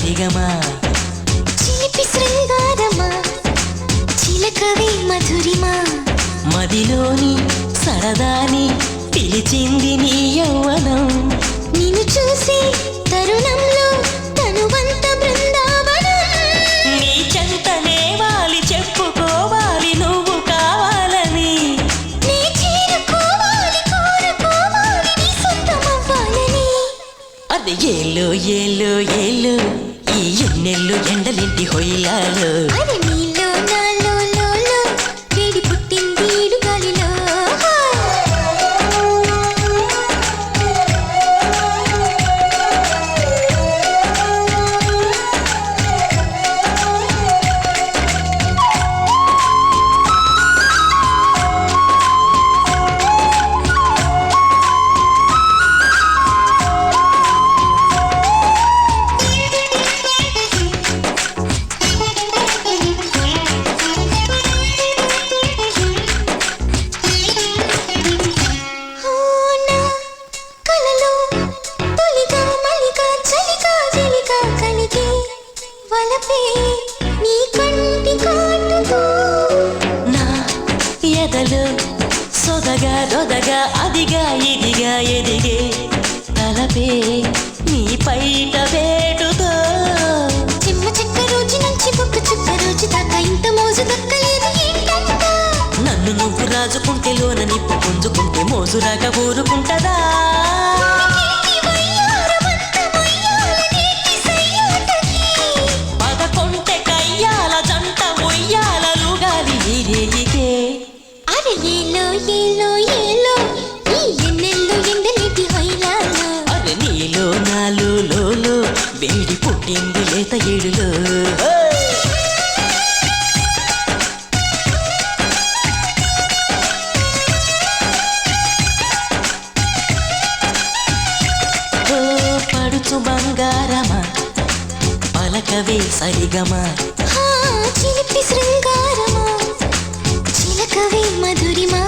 సరిగమా చిలిపి శృంగారమా చిలకవే మధురిమా మదిలోని సరదాని పిలిచింది నీ యౌవనం నిన్ను చూసి తరుణంలో తనువంత బృందావనం నీ చెంతనే వాలి చెప్పుకోవాలి నువ్వు కావాలని నీ చేరుకోవాలి కోరుకోవాలి నీ సొంతమవ్వాలని అది ఏలో ఏలో ఏలో ఈ ఎన్నెల్లు ఎండలింటి హొయ్యాలో అది నీలో నాలో లోలో వేడి పుట్టింది ఇడుగాలిలో సొదగా దొదగా అదిగా ఇదిగా ఎదిగే తలపే నీ పైట వేటుతో చిమ్మ చెక్క రోజు నుంచి బొక్క చుక్క రోజు దాకా ఇంత మోజు దక్కలేదు ఏంటంట నన్ను నువ్వు రాజుకుంటే లోన నిప్పు పుంజుకుంటే మోజురాగా ఊరుకుంటదా పదకొంటే కయ్యాల జంట మొయ్యాలలుగాలి నీరేగికే అరే ఏలో ఏలో ఏలో ఈ ఎన్నెల్లు ఎండలేటి హొయ్యాలో అరే నీలో నాలో లోలో వేడి పుట్టింది లేత ఏడులో పడుచు బంగారమా పలకవే సరిగమా చిలిపి శృంగారమా చిలకవే మధురిమా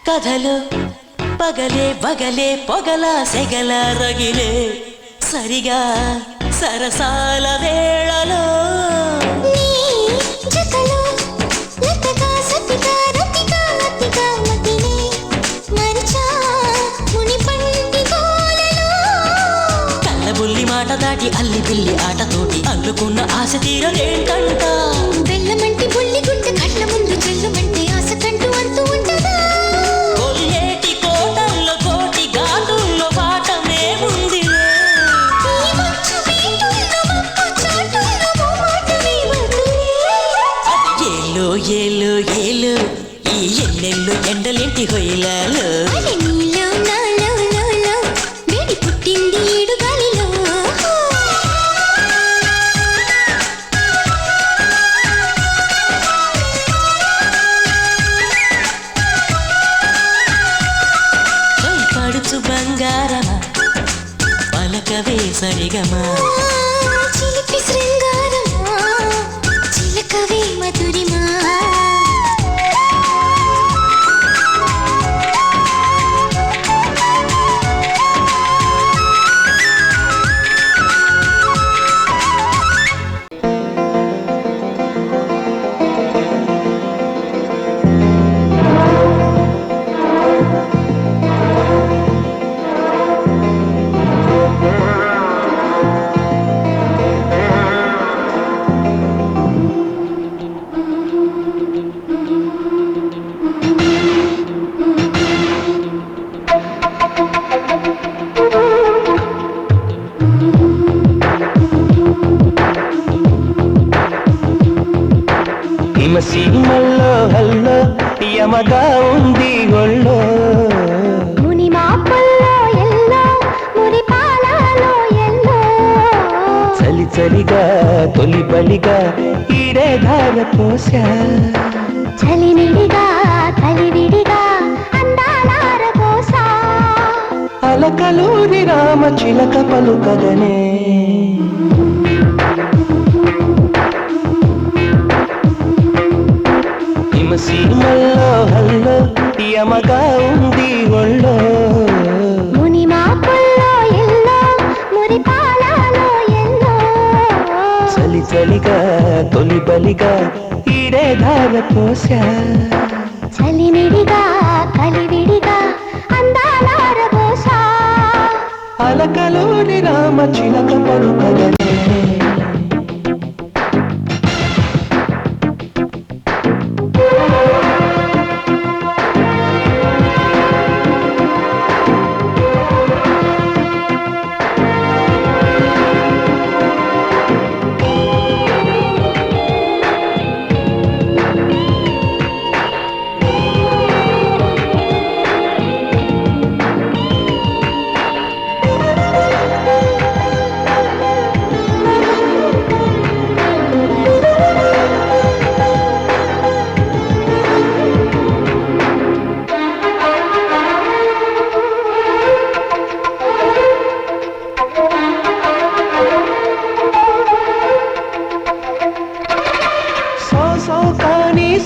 కథలో పగలే బగలే పొగల సెగల రగిలే సరిగా సరసాల వేళలో నీ జతలో లతగా సతిగా రతిగా అతిగా మతినే మరిచా ముని పంటి గోలలో కళ్ళబుల్లి మాట దాటి అల్లి పిల్లి ఆటతోటి అల్లుకున్న ఆశ తీరదేంటంట బెల్లమంటి బుల్లి గుంట కళ్ళ ముందు చెల్లుమంటే ఆశ కంటూ అంటూ ఉంటదా కొల్లేటి కోటల్లో కోటి ఘాటుల్లో పాఠమే ఉంది ఈ మంచు వీటుల్లో మప్పు చాటుల్లో మాటమే వద్దులే అది ఏలో ఏలో ఏలో ఈ ఎన్నెల్లు ఎండలింటి హొయ్యాలో అరే నీలో నాలో లోలో వేడి పుట్టింది ఇడుగాలిలో పడుచు బంగారమా పలకవే సరిగమా చిలిపి శృంగారమా చిలకవే మధురిమా సీమల్లో హల్లో యమగా ఉంది ఒళ్ళో ముని మాపల్లో ఎల్లో మురి పాల చలిగా తొలి బలిగా ఈడే ధార పోసా చలిమిడిగా కలివిడిగా అందాలార పోసా అలకలూరి రామ చిలక పలుకగనే హిమసీమల్లో హల్లో యమగా ఉంది ఒళ్ళో మునిమాపుల్లో ఎల్లో మురిపాలలో ఎల్లో చలి చలిగా తొలి బలిగా ఈడే ధార పోసా చలిమిడిగా కలివిడిగా అందాలార పోసా అలకలూరి రామ చిలక పలుకగనే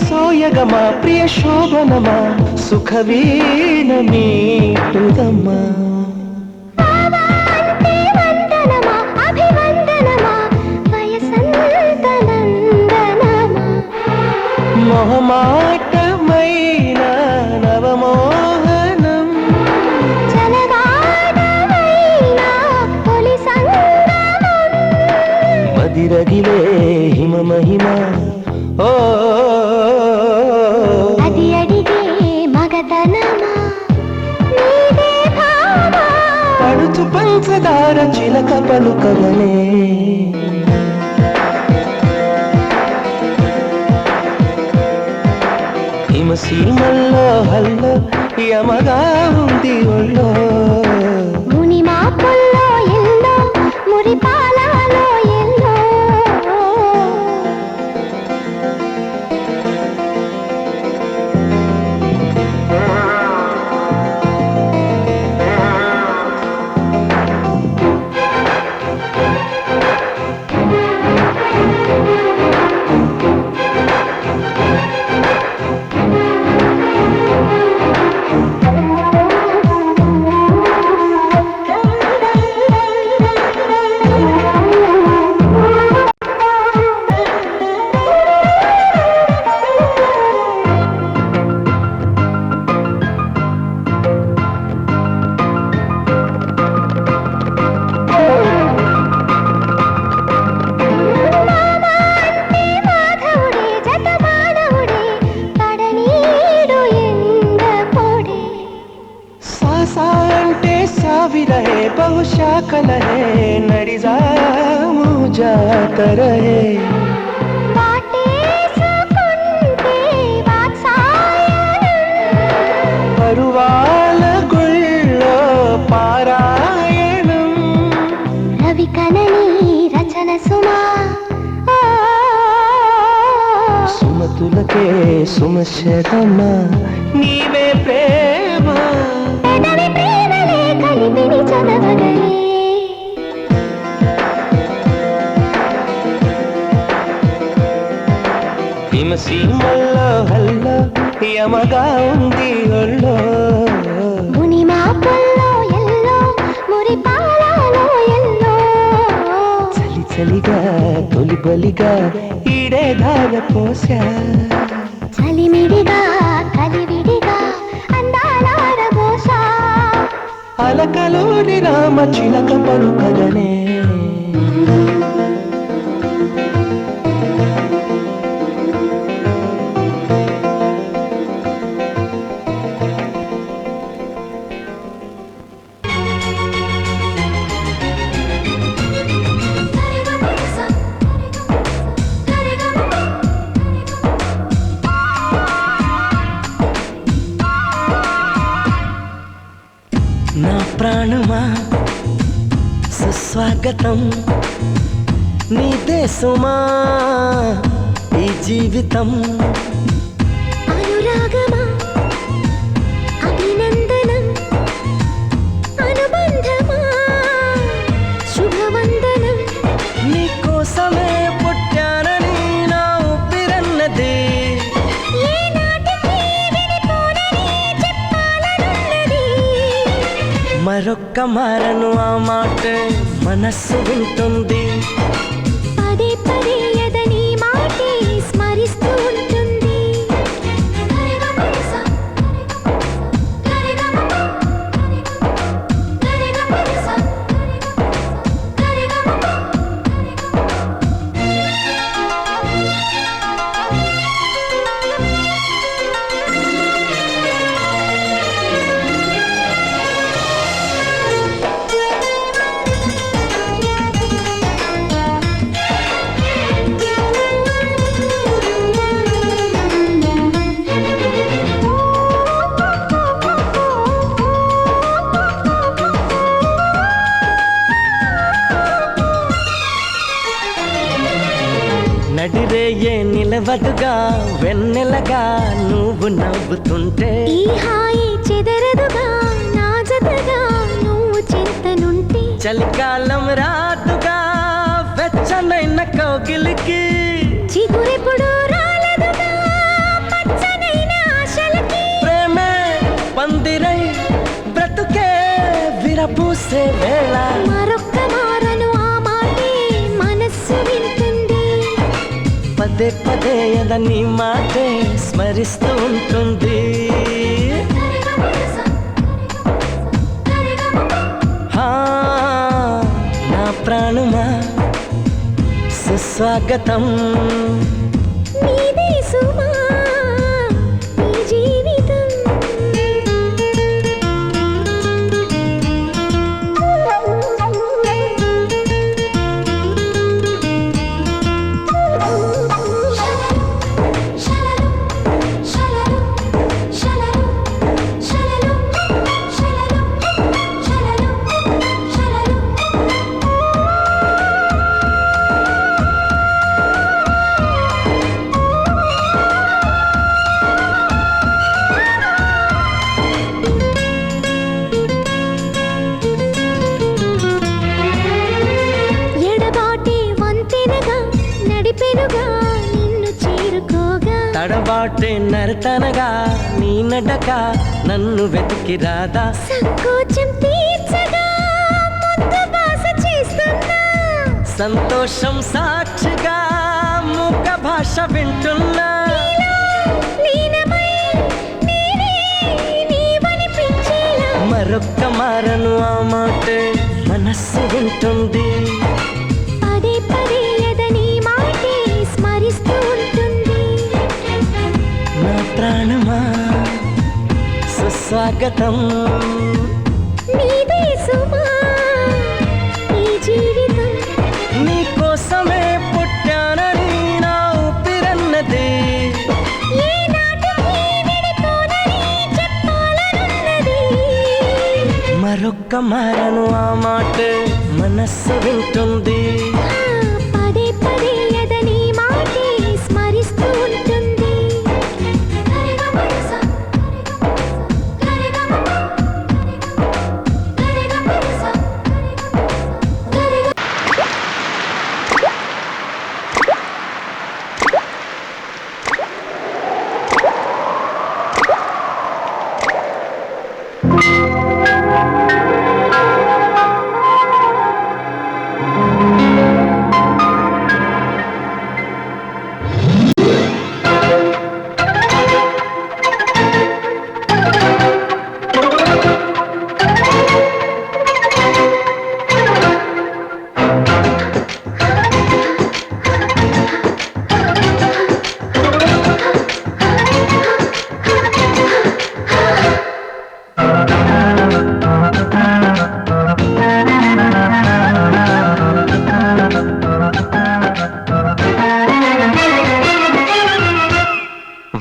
సోయగమా ప్రియ శోభనమా సుఖవీణ మీటుదమ్మా మొహమాటమైన నవమోహనం మదిరగిలే హిమ మహిమ ఓ అది అడిగే మగతనమా నీదే భామా పడుచు పంచదార చిలక పలుకగనే హిమసీమల్లో హల్లో యమగా ఉంది ఒళ్ళో మునిమాపుల్లో ఎల్లో మురిపాలలో ఎల్లో అంటే సావిరహే బహుశాఖలహే నడిజాము జాతరహే పరువాల గుళ్ళో పారాయణం రవి కనని రచన సుమా సుమతులకే సుమశరమ నీవే ప్రేమ కలిపిని చదవగలే హిమసీమల్లో హల్లో యమగా ఉంది ఒళ్ళో మునిమాపుల్లో ఎల్లో మురిపాలలో ఎల్లో చలి చలిగా తొలి బలిగా ఈడే ధార పోసా చలిమిడిగా కలివిడిగా అందాలార పోసా అలకలూరి రామ చిలక పలుకగనే నా ప్రాణమా సుస్వాగతం నీదే సుమా ఈ జీవితం అనురాగమా అభినందనం అనుబంధమా శుభవందనం నీకోసమే పుట్టానని నా ఊపిరన్నది ఏనాటికి విడిపోనని చెప్పాలనున్నది మరొక్క మారను ఆ మాట మనస్సు వింటుంది పదే పదే ఎదని మాటే స్మరిస్తూ ఉంటుంది నడిరేయే నిలవదుగా వెన్నెలగా నువ్వు నవ్వుతుంటే ఈ హాయి చెదరదుగా నా జతగా నువ్వు చింతనుంటే చలికాలం రాదుగా వెచ్చనైన కౌగిలికి చిగురెప్పుడు రాలదుగా పచ్చనైన ఆశలకి ప్రేమే పందిరై బ్రతుకే విరపూసే వేళ మరొక్క మారను ఆ మాటే మనస్సు వింటుంది పదే పదే ఎదని మాటే స్మరిస్తూ ఉంటుంది హా, నా ప్రాణమా సుస్వాగతం నీదే సుమా ఈ జీవితం ఎడబాటే వంతెనగా నడిపెనుగా నిన్ను చేరుకోగా తడబాటే నరతనగా నీ నడక నన్ను వెతికి రాదా సంకోచం తీర్చగా ముద్దు బాస చేస్తున్నా సంతోషం సాక్షిగా మూక భాష వింటున్నా లీనమై నేనే నీవనిపించేలా మరొక్క మారను ఆ మాట మనస్సు వింటుంది పదే పదే ఎదని మాటే స్మరిస్తూ ఉంటుంది నా ప్రాణమా సుస్వాగతం నీదే సుమా ఈ జీవితం నీకోసమే పుట్టానని నా ఊపిరన్నది ఏనాటికి విడిపోనని చెప్పాలనున్నది మరొక్క మారను ఆ మాట మనస్సు వింటుంది పదే పదే ఎదని మాటే స్మరిస్తూ ఉంటుంది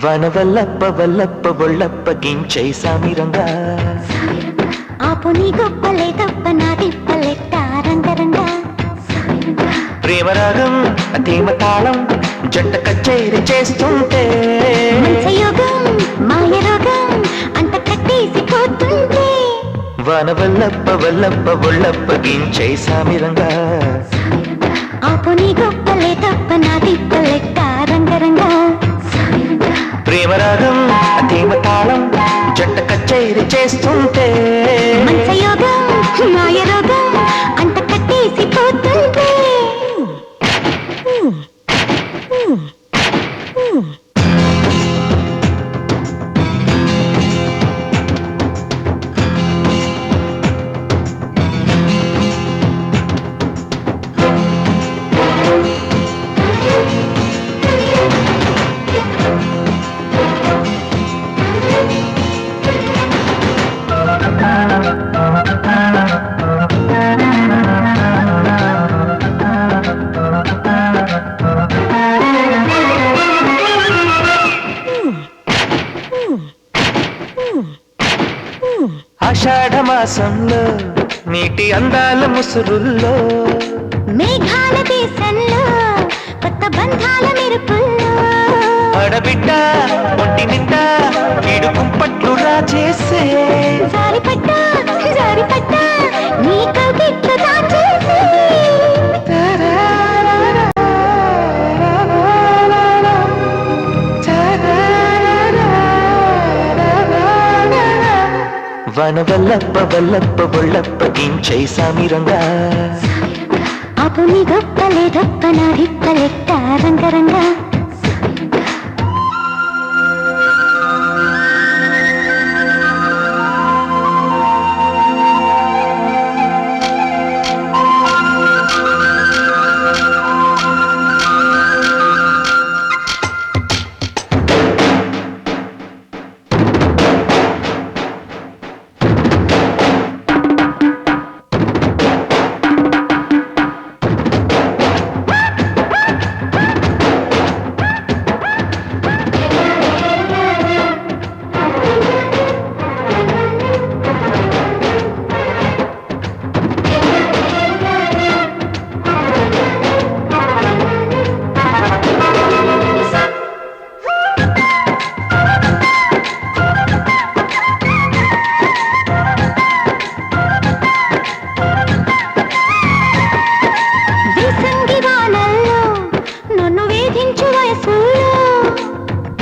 వనవల్లప్ప వల్లప్ప ఒళ్ళప్ప గించై సామిరంగా ఆపు నీ గొప్పలే తప్ప నా తిప్పలెట్ట రంగరంగ ప్రేమరాగం ధీమ తాళం జంట కచేరి చేస్తుంటే మంచయోగం మాయ రోగం అంత కట్టేసిపోతుంటే వాన వల్లప్ప వల్లప్ప ఒళ్ళప్ప గించై సామిరంగా ఆపు నీ గొప్పలే తప్ప నా తిప్పలెక్క రంగరంగా ప్రేమరాగం ధీమ తాళం జంట కచేరి చేస్తుంటే మంచయోగం మాయ రోగం అంత కట్టేసిపోతుంటే ఆషాఢ మాసంలో నీటి అందాల ముసురుల్లో మేఘాల దేశంలో కొత్త బంధాల మెరుపుల్లో ఆడబిడ్డ ఒంటి నిండా ఈడు కుంపట్లు రాజేసే జారిపడ్డా జారిపడ్డా నీ కవిట్లు దాచేసి వన వల్లప్ప వల్లప్ప ఒళ్ళప్ప గించై సామిరంగా ఆపు నీ గొప్పలే దొప్ప నా రిప్పలెక్క రంగరంగా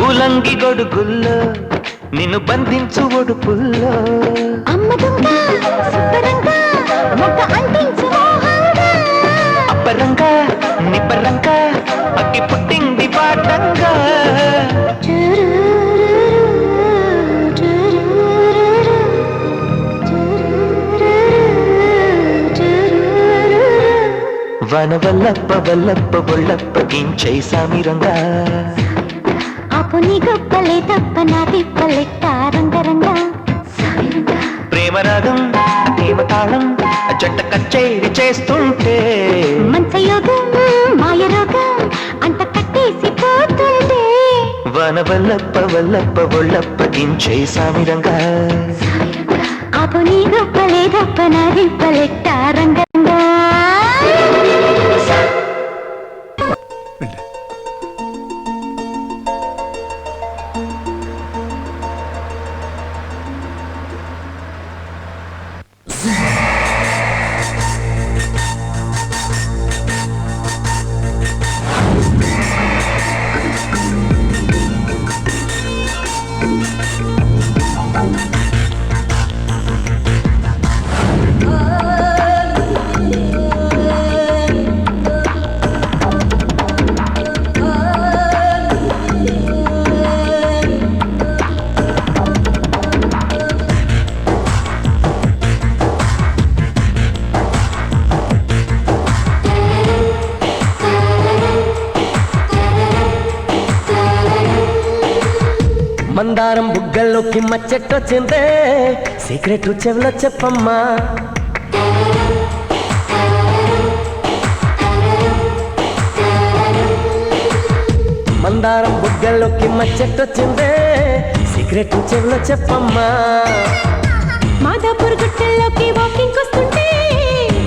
ఉలంగి గొడుగుల్లో నిన్ను బంధించు ఒడుపుల్లో అమ్మ దొంగ సుబ్బరంగా మొక్క అంటించు మోహంగా అప్పరంగా నిబ్బరంగా అగ్గి పుట్టింది పాటంగా వన వల్లప్ప వల్లప్ప ఒళ్ళప్ప గించై సామిరంగా ఆపు నీ గొప్పలే తప్ప నా తిప్పలెక్క రంగరంగా ప్రేమరాగం ధీమ తాళం జంట కచేరి చేస్తుంటే మంచయోగం మాయ రోగం అంత కట్టేసిపోతుంటే వన వల్లప్ప వల్లప్ప ఒళ్ళప్ప గించై సామిరంగా ఆపు నీ గొప్పలే తప్ప నా తిప్పలెక్క రంగరంగా మందారం బుగ్గల్లోకి మచ్చెట్టొచ్చిందే సీక్రెట్ చెవిలో చెప్పమ్మా మందారం బుగ్గల్లోకి మచ్చెట్టొచ్చిందే సీక్రెట్ చెవిలో చెప్పమ్మా మాదాపూర్ గుట్టల్లోకి వాకింగ్ వస్తుంటే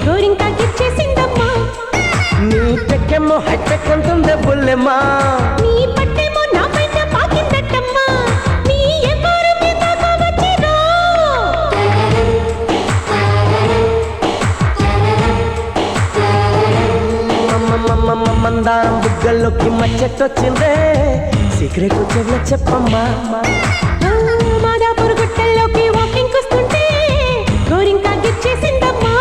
గోరింకా గిచ్చేసిందమ్మా నీ చెక్క పడుకుందే బుల్లెమ్మా నీ పట్టేమో నా పైన పాకిందట్టమ్మా నీ ఎవరు మీద వచ్చిరో మందారం బుగ్గల్లోకి మచ్చెట్టొచ్చిందే సీక్రెట్ చెవుల చెప్పమ్మా మాదాపూర్ గుట్టల్లోకి వాకింగ్ వస్తుంటే గోరింకా గిచ్చేసిందమ్మా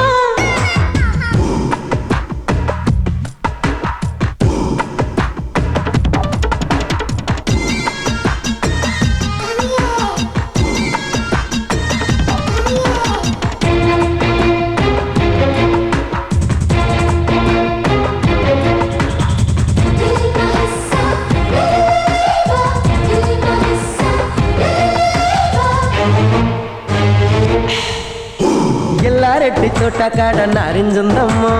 ఎల్లారెడ్డి తోట కాడ నారింజుందమ్మో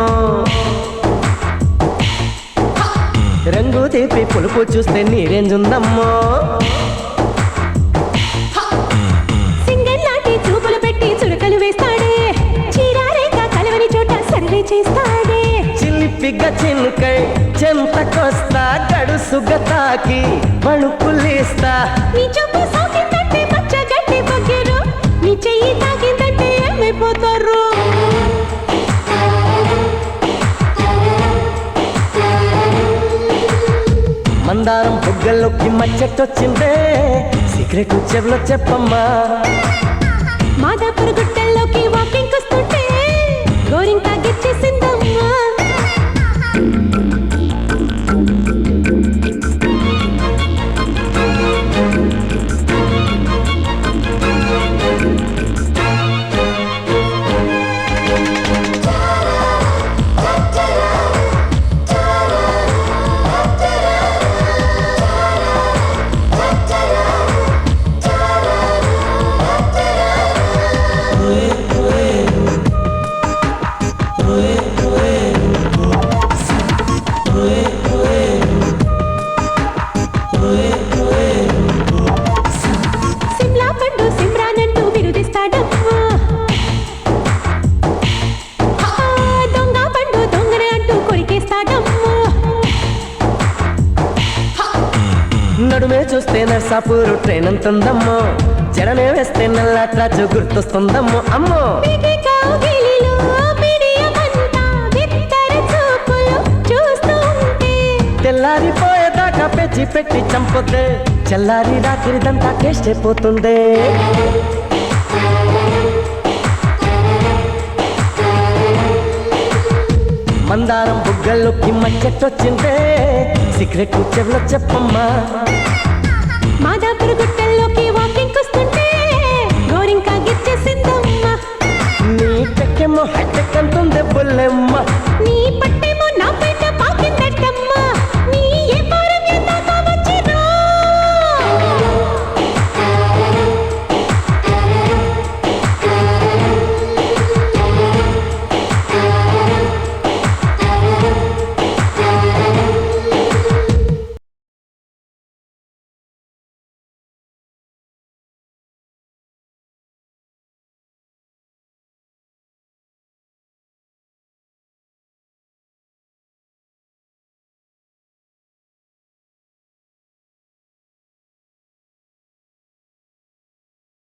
రంగు తీపి పులుపు చూస్తే నీరేంజుందమ్మో సింగల్లాంటి చూపులు పెట్టి చురకలు వేస్తాడే చీరారేక కలవని చోట సర్వే చేస్తాడే చిలిపిగ చినుకై చెంతకొస్తా గడుసుగ తాకి వణుకులేస్తా నీ చూపు సాకిందంటే పచ్చ గడ్డి పొగిరు నీ చెయ్యి తాకిందంటే ఏమైపోతారు మందారం బుగ్గల్లోకి మచ్చెట్టొచ్చిందే సీక్రెట్ చెవులో చెప్పమ్మా మాదాపూర్ గుట్టల్లోకి వాకింగ్ వస్తుంటే గోరింకా గిచ్చేసిందమ్మా సిమ్లా పండు సిమ్రానంటూ బిరుదిస్తాడమ్మా దొంగ పండు దొంగన అంటూ కొరికేస్తాడమ్మా నడుమే చూస్తే నర్సాపూరు ట్రైన్ అంతుందమ్మో జడనే వేస్తే నల్లాట్రాజు గుర్తొస్తుందమ్మో అమ్మో బిగి కౌగిలిలో బిడియమంతా బిత్తర చూపులు చూస్తూ ఉంటే తెల్లారిపోయేదాకా పెంచి పెట్టి చంపుతే చల్లారి రాత్రిదంతా టేస్ట్ అయిపోతుందే మందారం బుగ్గల్లోకి మచ్చెట్టొచ్చిందే సీక్రెట్ చెవులో చెప్పమ్మా మాదాపూర్ గుట్ట